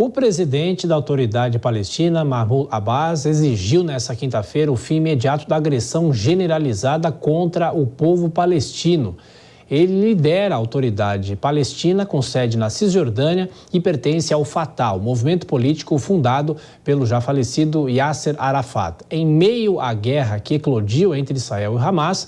O presidente da Autoridade Palestina, Mahmoud Abbas, exigiu nesta quinta-feira o fim imediato da agressão generalizada contra o povo palestino. Ele lidera a Autoridade Palestina, com sede na Cisjordânia, e pertence ao Fatah, o movimento político fundado pelo já falecido Yasser Arafat. Em meio à guerra que eclodiu entre Israel e Hamas,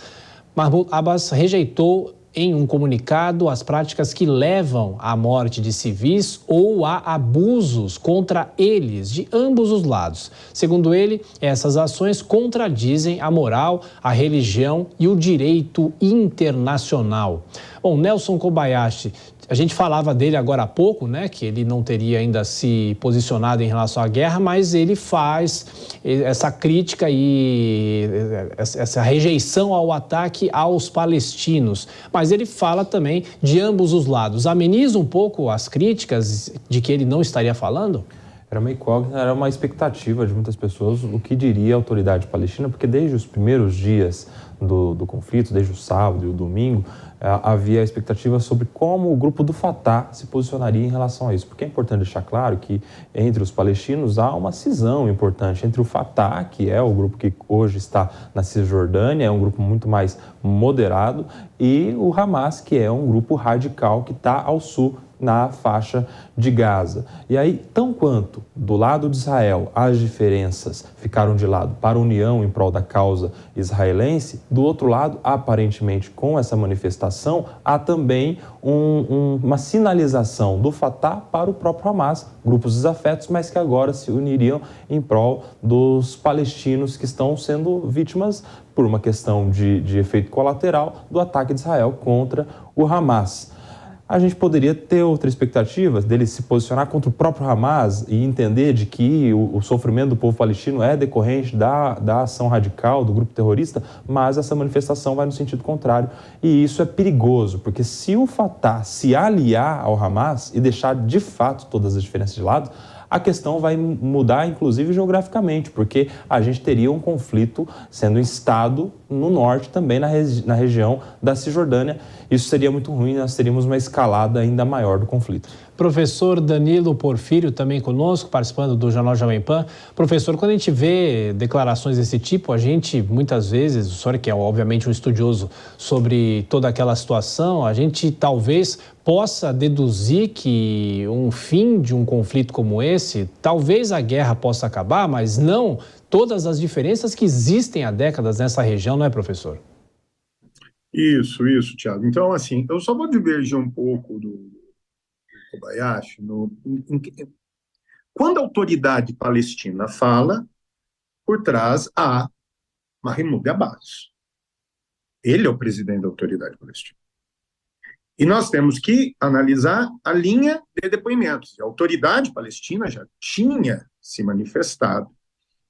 Mahmoud Abbas rejeitou em um comunicado as práticas que levam à morte de civis ou a abusos contra eles, de ambos os lados. Segundo ele, essas ações contradizem a moral, a religião e o direito internacional. Bom, Nelson Kobayashi, a gente falava dele agora há pouco, né, que ele não teria ainda se posicionado em relação à guerra, mas ele faz essa crítica e essa rejeição ao ataque aos palestinos. Mas ele fala também de ambos os lados. Ameniza um pouco as críticas de que ele não estaria falando? Era uma incógnita, era uma expectativa de muitas pessoas o que diria a autoridade palestina, porque desde os primeiros dias do conflito, desde o sábado e o domingo, havia a expectativa sobre como o grupo do Fatah se posicionaria em relação a isso. Porque é importante deixar claro que entre os palestinos há uma cisão importante entre o Fatah, que é o grupo que hoje está na Cisjordânia, é um grupo muito mais moderado, e o Hamas, que é um grupo radical que está ao sul, na faixa de Gaza. E aí, tão quanto do lado de Israel as diferenças ficaram de lado para a união em prol da causa israelense, do outro lado, aparentemente com essa manifestação, há também uma sinalização do Fatah para o próprio Hamas, grupos desafetos, mas que agora se uniriam em prol dos palestinos que estão sendo vítimas por uma questão de efeito colateral do ataque de Israel contra o Hamas. A gente poderia ter outra expectativa dele se posicionar contra o próprio Hamas e entender de que o sofrimento do povo palestino é decorrente da ação radical do grupo terrorista, mas essa manifestação vai no sentido contrário. E isso é perigoso, porque se o Fatah se aliar ao Hamas e deixar de fato todas as diferenças de lado, a questão vai mudar, inclusive, geograficamente, porque a gente teria um conflito sendo instado no norte, também na região da Cisjordânia. Isso seria muito ruim, nós teríamos uma escalada ainda maior do conflito. Professor Danilo Porfírio, também conosco, participando do Jornal Jovem Pan. Professor, quando a gente vê declarações desse tipo, a gente, muitas vezes, o senhor que é obviamente um estudioso sobre toda aquela situação, a gente talvez possa deduzir que um fim de um conflito como esse, talvez a guerra possa acabar, mas não todas as diferenças que existem há décadas nessa região, não é, professor? Isso, Thiago. Então, assim, eu só vou divergir um pouco do Kobayashi. Quando a autoridade palestina fala, por trás há Mahmoud Abbas. Ele é o presidente da autoridade palestina. E nós temos que analisar a linha de depoimentos. A autoridade palestina já tinha se manifestado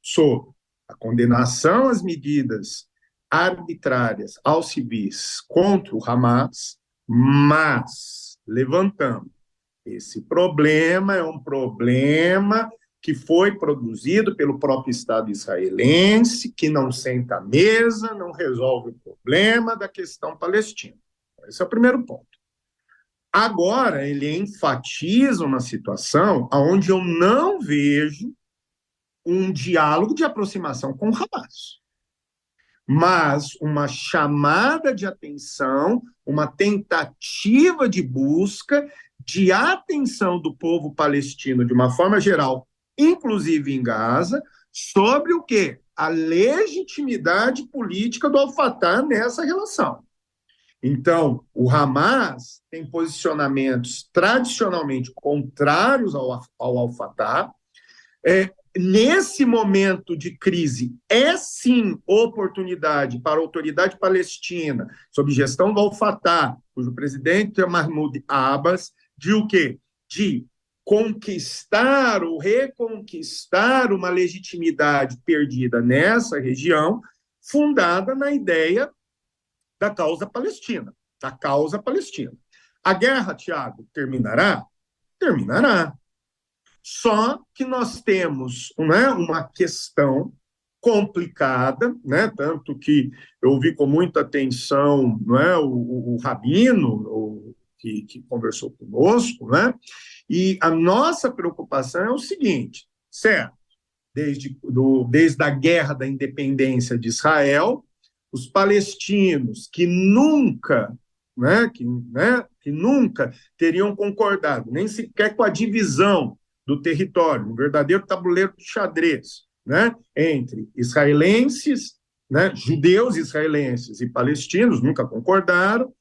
sobre a condenação às medidas arbitrárias aos civis contra o Hamas, mas levantando esse problema é um problema que foi produzido pelo próprio Estado israelense, que não senta à mesa, não resolve o problema da questão palestina. Esse é o primeiro ponto. Agora, ele enfatiza uma situação onde eu não vejo um diálogo de aproximação com o Hamas, mas uma chamada de atenção, uma tentativa de busca de atenção do povo palestino de uma forma geral, inclusive em Gaza, sobre o quê? A legitimidade política do Al-Fatah nessa relação. Então, o Hamas tem posicionamentos tradicionalmente contrários ao Al-Fatah. Nesse momento de crise, é sim oportunidade para a autoridade palestina, sob gestão do Al-Fatah, cujo presidente é Mahmoud Abbas, de o quê? De conquistar ou reconquistar uma legitimidade perdida nessa região, fundada na ideia da causa palestina, A guerra, Tiago, terminará? Terminará. Só que nós temos, né, uma questão complicada, né, tanto que eu ouvi com muita atenção, né, o rabino que conversou conosco, né, E a nossa preocupação é o seguinte, certo? Desde a Guerra da Independência de Israel, os palestinos que nunca, que nunca teriam concordado, nem sequer com a divisão do território, um verdadeiro tabuleiro de xadrez, entre israelenses, judeus israelenses e palestinos, nunca concordaram,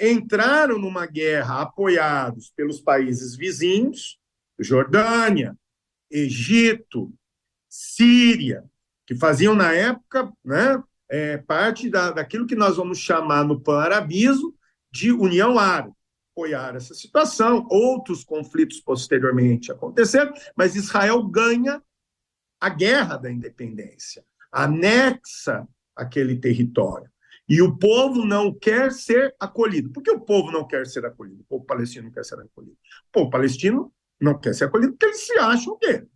entraram numa guerra apoiados pelos países vizinhos, Jordânia, Egito, Síria, que faziam na época parte daquilo que nós vamos chamar no pan-arabismo de União Árabe. Apoiar essa situação, outros conflitos posteriormente aconteceram, mas Israel ganha a guerra da independência, anexa aquele território. E o povo não quer ser acolhido. Por que o povo não quer ser acolhido? O povo palestino não quer ser acolhido. O povo palestino não quer ser acolhido porque eles se acham o quê?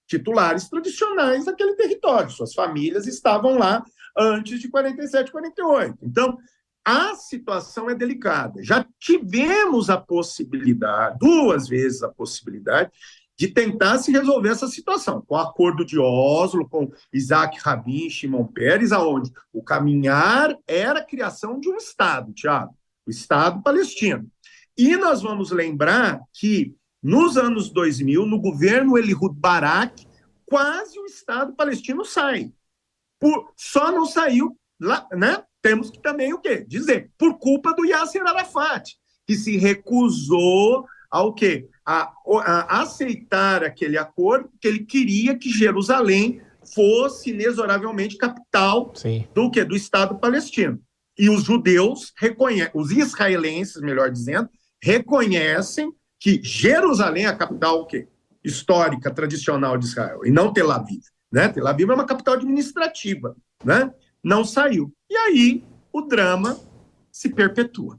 Titulares tradicionais daquele território. Suas famílias estavam lá antes de 47, 48. Então, a situação é delicada. Já tivemos a possibilidade, 2 vezes a possibilidade, de tentar se resolver essa situação, com o Acordo de Oslo, com Isaac Rabin e Shimon Peres, aonde o caminhar era a criação de um Estado, Tiago, o Estado palestino. E nós vamos lembrar que, nos anos 2000, no governo Ehud Barak, quase o Estado palestino sai. Só não saiu, lá, temos que também o quê? Dizer, por culpa do Yasser Arafat, que se recusou ao quê? A aceitar aquele acordo, que ele queria que Jerusalém fosse inexoravelmente capital do quê? Do Estado palestino. E os judeus os israelenses, melhor dizendo, reconhecem que Jerusalém é a capital o quê? Histórica, tradicional de Israel, e não Tel Aviv. Tel Aviv é uma capital administrativa, não saiu. E aí o drama se perpetua.